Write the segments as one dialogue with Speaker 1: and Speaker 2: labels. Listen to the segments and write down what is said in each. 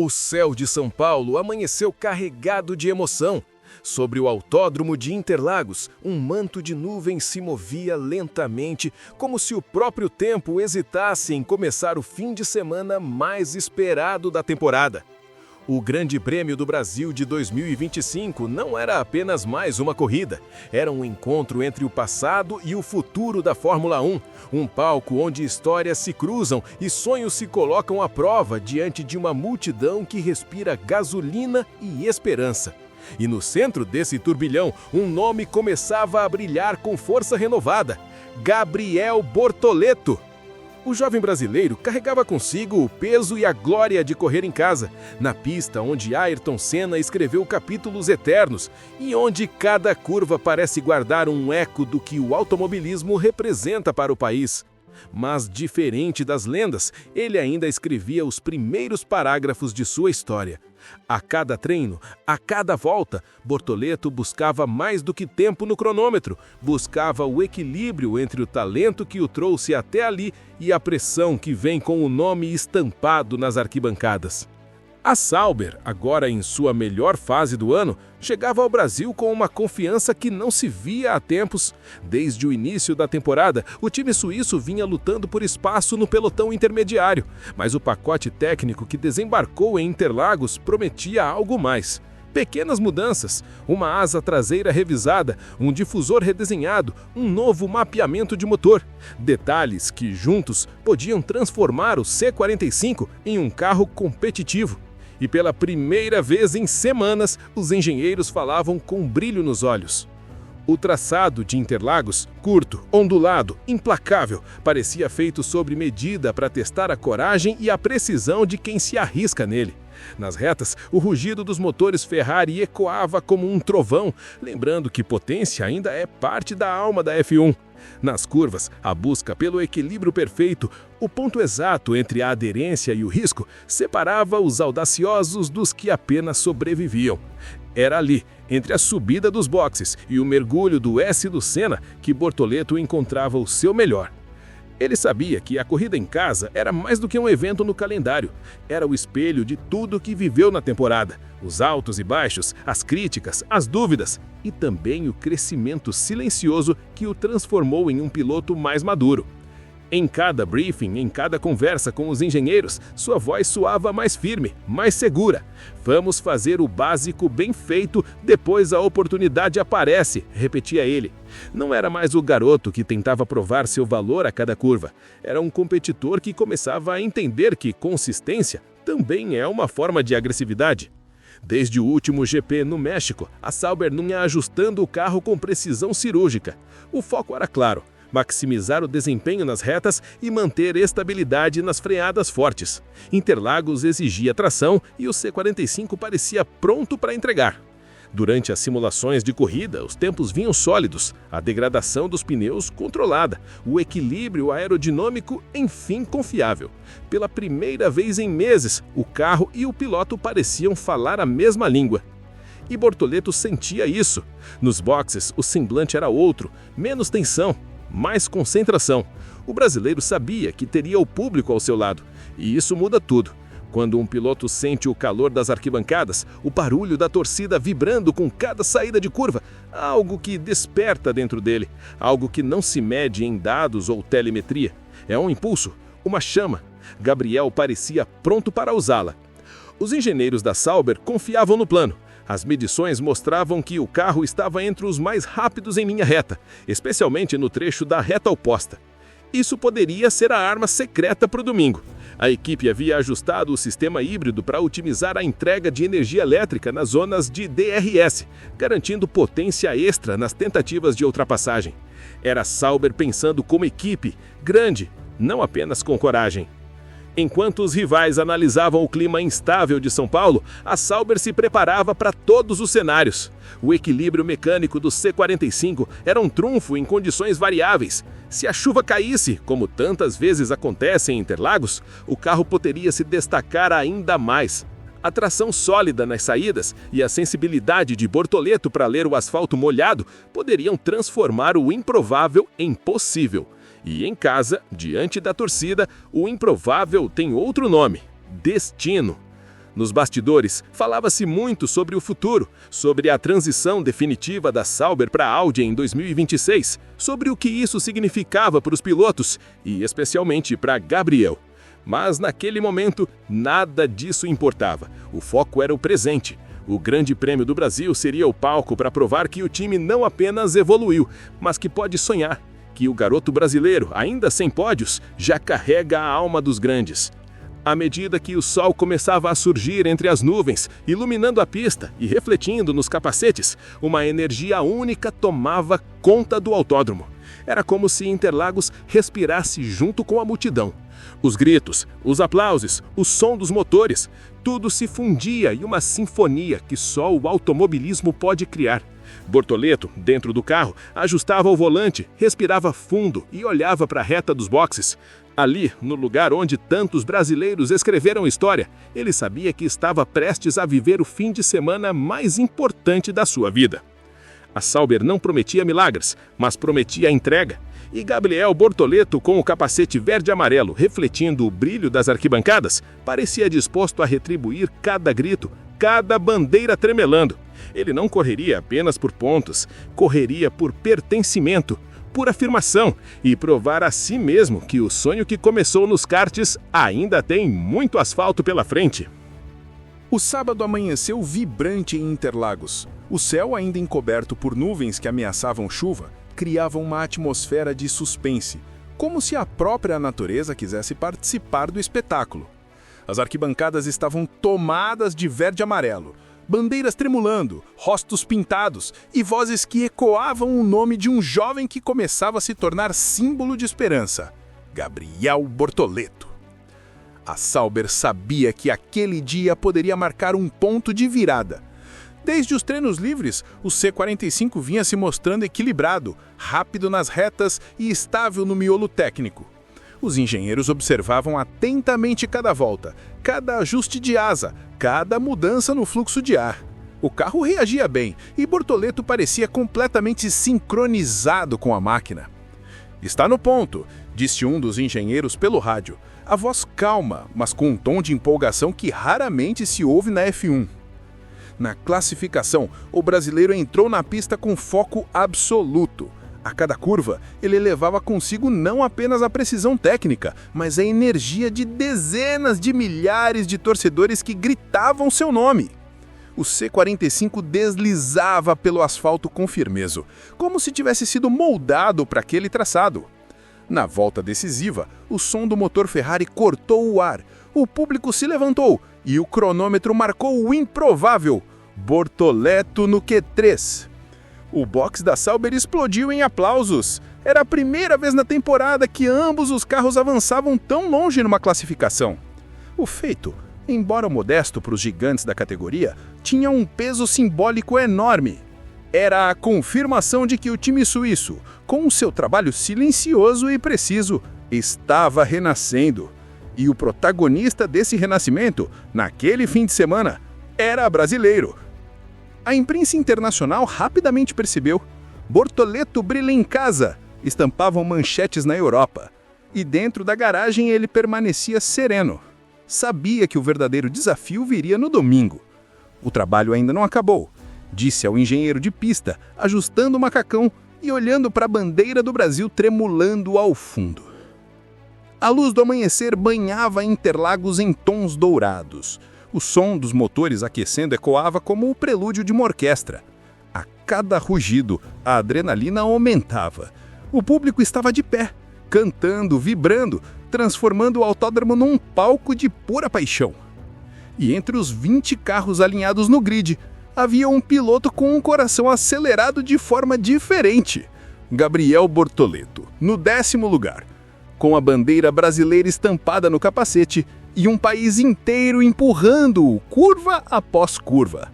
Speaker 1: O céu de São Paulo amanheceu carregado de emoção. Sobre o autódromo de Interlagos, um manto de nuvens se movia lentamente, como se o próprio tempo hesitasse em começar o fim de semana mais esperado da temporada. O Grande Prêmio do Brasil de 2025 não era apenas mais uma corrida, era um encontro entre o passado e o futuro da Fórmula 1, um palco onde histórias se cruzam e sonhos se colocam à prova diante de uma multidão que respira gasolina e esperança. E no centro desse turbilhão, um nome começava a brilhar com força renovada: Gabriel Bortoleto. O jovem brasileiro carregava consigo o peso e a glória de correr em casa, na pista onde Ayrton Senna escreveu capítulos eternos e onde cada curva parece guardar um eco do que o automobilismo representa para o país. Mas, diferente das lendas, ele ainda escrevia os primeiros parágrafos de sua história. A cada treino, a cada volta, Bortoleto buscava mais do que tempo no cronômetro, buscava o equilíbrio entre o talento que o trouxe até ali e a pressão que vem com o nome estampado nas arquibancadas. A Sauber, agora em sua melhor fase do ano, chegava ao Brasil com uma confiança que não se via há tempos. Desde o início da temporada, o time suíço vinha lutando por espaço no pelotão intermediário, mas o pacote técnico que desembarcou em Interlagos prometia algo mais. Pequenas mudanças, uma asa traseira revisada, um difusor redesenhado, um novo mapeamento de motor. Detalhes que, juntos, podiam transformar o C45 em um carro competitivo. E pela primeira vez em semanas, os engenheiros falavam com brilho nos olhos. O traçado de Interlagos, curto, ondulado, implacável, parecia feito sob medida para testar a coragem e a precisão de quem se arrisca nele. Nas retas, o rugido dos motores Ferrari ecoava como um trovão, lembrando que potência ainda é parte da alma da F1. Nas curvas, a busca pelo equilíbrio perfeito, o ponto exato entre a aderência e o risco, separava os audaciosos dos que apenas sobreviviam. Era ali, entre a subida dos boxes e o mergulho do S do Senna, que Bortoleto encontrava o seu melhor. Ele sabia que a corrida em casa era mais do que um evento no calendário. Era o espelho de tudo que viveu na temporada. Os altos e baixos, as críticas, as dúvidas e também o crescimento silencioso que o transformou em um piloto mais maduro. Em cada briefing, em cada conversa com os engenheiros, sua voz soava mais firme, mais segura. Vamos fazer o básico bem feito, depois a oportunidade aparece, repetia ele. Não era mais o garoto que tentava provar seu valor a cada curva. Era um competidor que começava a entender que consistência também é uma forma de agressividade. Desde o último GP no México, a Sauber não ia ajustando o carro com precisão cirúrgica. O foco era claro: maximizar o desempenho nas retas e manter estabilidade nas freadas fortes. Interlagos exigia tração e o C45 parecia pronto para entregar. Durante as simulações de corrida, os tempos vinham sólidos, a degradação dos pneus controlada, o equilíbrio aerodinâmico, enfim, confiável. Pela primeira vez em meses, o carro e o piloto pareciam falar a mesma língua. E Bortoleto sentia isso. Nos boxes, o semblante era outro, menos tensão, mais concentração. O brasileiro sabia que teria o público ao seu lado, e isso muda tudo. Quando um piloto sente o calor das arquibancadas, o barulho da torcida vibrando com cada saída de curva, algo que desperta dentro dele, algo que não se mede em dados ou telemetria. É um impulso, uma chama. Gabriel parecia pronto para usá-la. Os engenheiros da Sauber confiavam no plano. As medições mostravam que o carro estava entre os mais rápidos em linha reta, especialmente no trecho da reta oposta. Isso poderia ser a arma secreta para o domingo. A equipe havia ajustado o sistema híbrido para otimizar a entrega de energia elétrica nas zonas de DRS, garantindo potência extra nas tentativas de ultrapassagem. Era a Sauber pensando como equipe, grande, não apenas com coragem. Enquanto os rivais analisavam o clima instável de São Paulo, a Sauber se preparava para todos os cenários. O equilíbrio mecânico do C45 era um trunfo em condições variáveis. Se a chuva caísse, como tantas vezes acontece em Interlagos, o carro poderia se destacar ainda mais. A tração sólida nas saídas e a sensibilidade de Bortoleto para ler o asfalto molhado poderiam transformar o improvável em possível. E em casa, diante da torcida, o improvável tem outro nome: destino. Nos bastidores, falava-se muito sobre o futuro, sobre a transição definitiva da Sauber para a Audi em 2026, sobre o que isso significava para os pilotos e especialmente para Gabriel. Mas naquele momento, nada disso importava. O foco era o presente. O Grande Prêmio do Brasil seria o palco para provar que o time não apenas evoluiu, mas que pode sonhar, que o garoto brasileiro, ainda sem pódios, já carrega a alma dos grandes. À medida que o sol começava a surgir entre as nuvens, iluminando a pista e refletindo nos capacetes, uma energia única tomava conta do autódromo. Era como se Interlagos respirasse junto com a multidão. Os gritos, os aplausos, o som dos motores, tudo se fundia em uma sinfonia que só o automobilismo pode criar. Bortoleto, dentro do carro, ajustava o volante, respirava fundo e olhava para a reta dos boxes. Ali, no lugar onde tantos brasileiros escreveram história, ele sabia que estava prestes a viver o fim de semana mais importante da sua vida. A Sauber não prometia milagres, mas prometia entrega. E Gabriel Bortoleto, com o capacete verde e amarelo refletindo o brilho das arquibancadas, parecia disposto a retribuir cada grito, cada bandeira tremelando. Ele não correria apenas por pontos, correria por pertencimento, por afirmação e provar a si mesmo que o sonho que começou nos karts ainda tem muito asfalto pela frente.
Speaker 2: O sábado amanheceu vibrante em Interlagos. O céu, ainda encoberto por nuvens que ameaçavam chuva, criava uma atmosfera de suspense, como se a própria natureza quisesse participar do espetáculo. As arquibancadas estavam tomadas de verde e amarelo, bandeiras tremulando, rostos pintados e vozes que ecoavam o nome de um jovem que começava a se tornar símbolo de esperança: Gabriel Bortoleto. A Sauber sabia que aquele dia poderia marcar um ponto de virada. Desde os treinos livres, o C45 vinha se mostrando equilibrado, rápido nas retas e estável no miolo técnico. Os engenheiros observavam atentamente cada volta, cada ajuste de asa, cada mudança no fluxo de ar. O carro reagia bem e Bortoleto parecia completamente sincronizado com a máquina. "Está no ponto", disse um dos engenheiros pelo rádio, a voz calma, mas com um tom de empolgação que raramente se ouve na F1. Na classificação, o brasileiro entrou na pista com foco absoluto. A cada curva, ele levava consigo não apenas a precisão técnica, mas a energia de dezenas de milhares de torcedores que gritavam seu nome. O C45 deslizava pelo asfalto com firmeza, como se tivesse sido moldado para aquele traçado. Na volta decisiva, o som do motor Ferrari cortou o ar, o público se levantou e o cronômetro marcou o improvável: Bortoleto no Q3. O box da Sauber explodiu em aplausos. Era a primeira vez na temporada que ambos os carros avançavam tão longe numa classificação. O feito, embora modesto para os gigantes da categoria, tinha um peso simbólico enorme. Era a confirmação de que o time suíço, com o seu trabalho silencioso e preciso, estava renascendo. E o protagonista desse renascimento, naquele fim de semana, era brasileiro. A imprensa internacional rapidamente percebeu: Bortoleto brilha em casa, estampavam manchetes na Europa. E dentro da garagem ele permanecia sereno. Sabia que o verdadeiro desafio viria no domingo. O trabalho ainda não acabou, disse ao engenheiro de pista, ajustando o macacão e olhando para a bandeira do Brasil tremulando ao fundo. A luz do amanhecer banhava Interlagos em tons dourados. O som dos motores aquecendo ecoava como o prelúdio de uma orquestra. A cada rugido, a adrenalina aumentava. O público estava de pé, cantando, vibrando, transformando o autódromo num palco de pura paixão. E entre os 20 carros alinhados no grid, havia um piloto com um coração acelerado de forma diferente: Gabriel Bortoleto, no 10º lugar, com a bandeira brasileira estampada no capacete e um país inteiro empurrando-o curva após curva.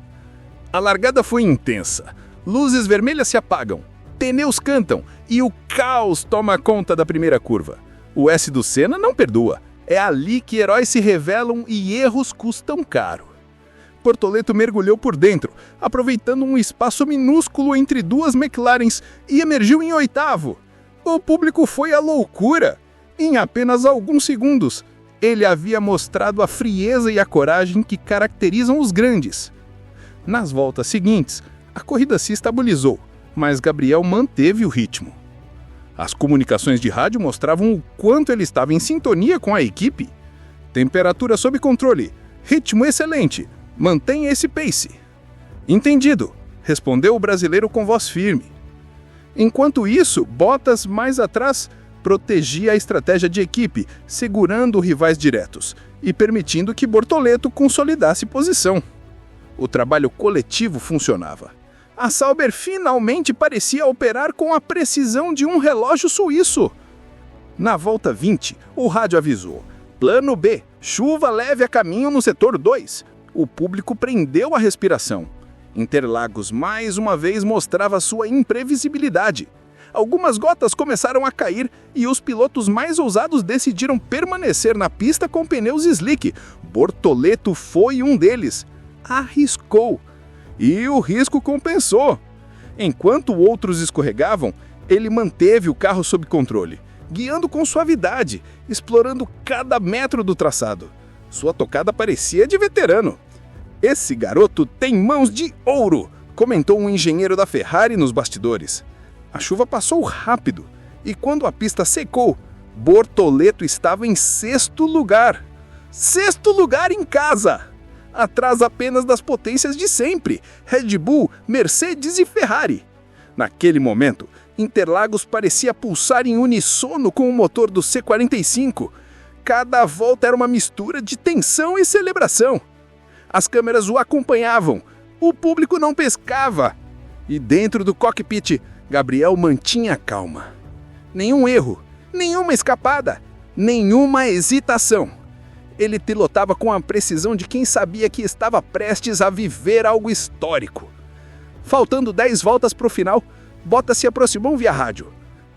Speaker 2: A largada foi intensa. Luzes vermelhas se apagam, pneus cantam e o caos toma conta da primeira curva. O S do Senna não perdoa. É ali que heróis se revelam e erros custam caro. Bortoleto mergulhou por dentro, aproveitando um espaço minúsculo entre duas McLarens e emergiu em 8º. O público foi à loucura. Em apenas alguns segundos, Ele havia mostrado a frieza e a coragem que caracterizam os grandes. Nas voltas seguintes, a corrida se estabilizou, mas Gabriel manteve o ritmo. As comunicações de rádio mostravam o quanto ele estava em sintonia com a equipe. Temperatura sob controle, ritmo excelente, mantenha esse pace. Entendido, respondeu o brasileiro com voz firme. Enquanto isso, Bottas, mais atrás, protegia a estratégia de equipe, segurando rivais diretos e permitindo que Bortoleto consolidasse posição. O trabalho coletivo funcionava. A Sauber finalmente parecia operar com a precisão de um relógio suíço. Na volta 20, o rádio avisou: Plano B, chuva leve a caminho no setor 2. O público prendeu a respiração. Interlagos mais uma vez mostrava sua imprevisibilidade. Algumas gotas começaram a cair e os pilotos mais ousados decidiram permanecer na pista com pneus slick. Bortoleto foi um deles. Arriscou. E o risco compensou. Enquanto outros escorregavam, ele manteve o carro sob controle, guiando com suavidade, explorando cada metro do traçado. Sua tocada parecia de veterano. Esse garoto tem mãos de ouro, comentou um engenheiro da Ferrari nos bastidores. A chuva passou rápido e quando a pista secou, Bortoleto estava em 6º lugar. 6º lugar em casa! Atrás apenas das potências de sempre, Red Bull, Mercedes e Ferrari. Naquele momento, Interlagos parecia pulsar em unissono com o motor do C45. Cada volta era uma mistura de tensão e celebração. As câmeras o acompanhavam, o público não pescava. E dentro do cockpit, Gabriel mantinha a calma. Nenhum erro, nenhuma escapada, nenhuma hesitação. Ele pilotava com a precisão de quem sabia que estava prestes a viver algo histórico. Faltando 10 voltas para o final, Bottas se aproximou via rádio.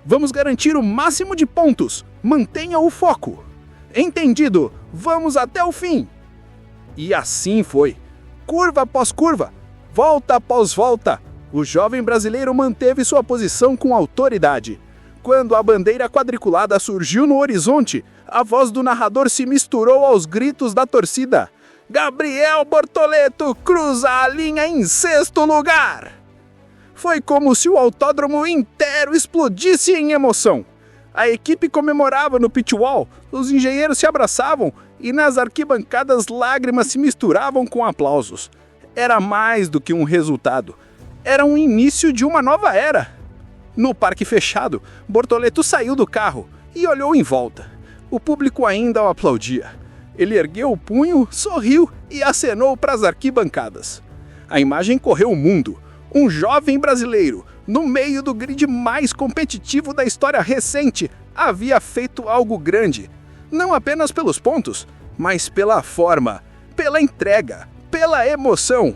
Speaker 2: Vamos garantir o máximo de pontos. Mantenha o foco. Entendido. Vamos até o fim. E assim foi. Curva após curva, volta após volta, o jovem brasileiro manteve sua posição com autoridade. Quando a bandeira quadriculada surgiu no horizonte, a voz do narrador se misturou aos gritos da torcida. Gabriel Bortoleto cruza a linha em 6º lugar! Foi como se o autódromo inteiro explodisse em emoção. A equipe comemorava no pitwall, os engenheiros se abraçavam e nas arquibancadas lágrimas se misturavam com aplausos. Era mais do que um resultado. Era um início de uma nova era. No parque fechado, Bortoleto saiu do carro e olhou em volta. O público ainda o aplaudia. Ele ergueu o punho, sorriu e acenou para as arquibancadas. A imagem correu o mundo. Um jovem brasileiro, no meio do grid mais competitivo da história recente, havia feito algo grande. Não apenas pelos pontos, mas pela forma, pela entrega, pela emoção.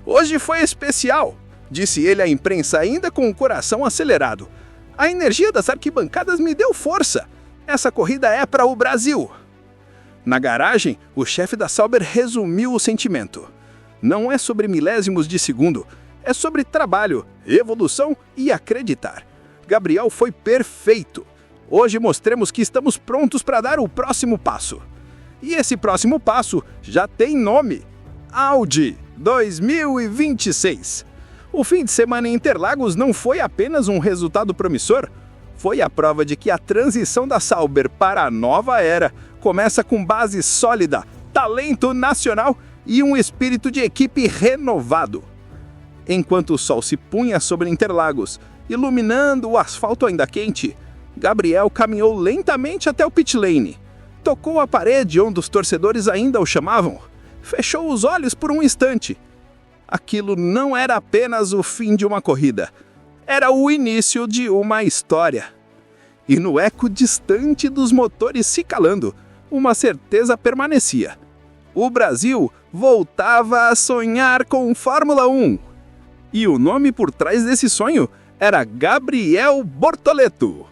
Speaker 2: Hoje foi especial, disse ele à imprensa ainda com o coração acelerado. A energia das arquibancadas me deu força. Essa corrida é para o Brasil. Na garagem, o chefe da Sauber resumiu o sentimento. Não é sobre milésimos de segundo, é sobre trabalho, evolução e acreditar. Gabriel foi perfeito. Hoje mostremos que estamos prontos para dar o próximo passo. E esse próximo passo já tem nome: Audi 2026. O fim de semana em Interlagos não foi apenas um resultado promissor, foi a prova de que a transição da Sauber para a nova era começa com base sólida, talento nacional e um espírito de equipe renovado. Enquanto o sol se punha sobre Interlagos, iluminando o asfalto ainda quente, Gabriel caminhou lentamente até o pit lane. Tocou a parede onde os torcedores ainda o chamavam. Fechou os olhos por um instante. Aquilo não era apenas o fim de uma corrida. Era o início de uma história. E no eco distante dos motores se calando, uma certeza permanecia. O Brasil voltava a sonhar com Fórmula 1. E o nome por trás desse sonho era Gabriel Bortoleto.